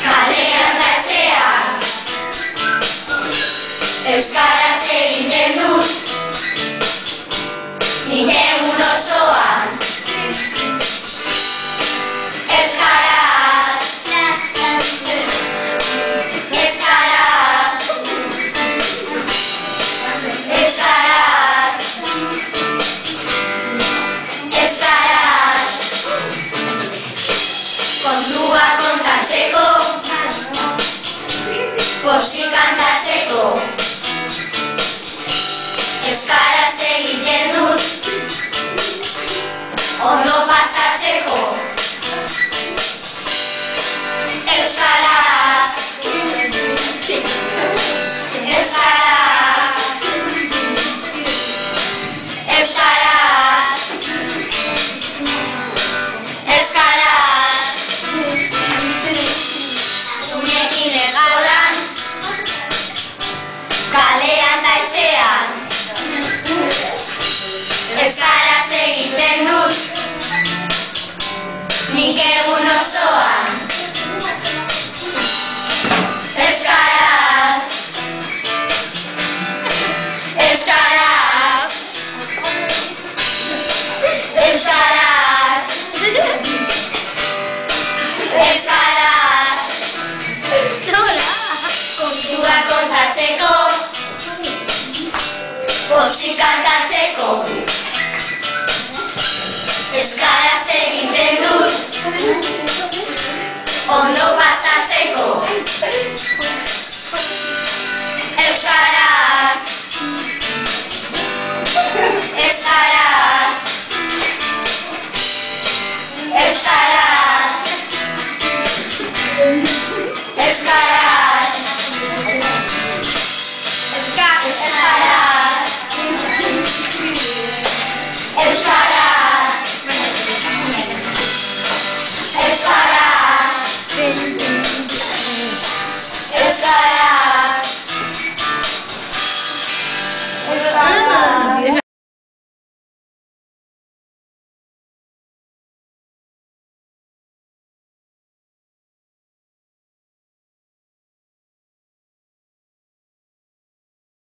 kalean da etxean, euskaraz egiten dut, nik egun osoan. Euskaraz, euskaraz, euskaraz, euskaraz, kontua kontatzeko, pozik kantatzeko, euskaraz egiten dut, ondo pasatzeko. Euskaraz, euskaraz, euskaraz, euskaraz, unekin eskolan, kalean da etxean, euskaraz egiten dut, nik egun osoan. Euskaraz, euskaraz, euskaraz, euskaraz, kontua kontatzeko, pozik kantatzeko, euskaraz egiten dut, ondo pasatzeko.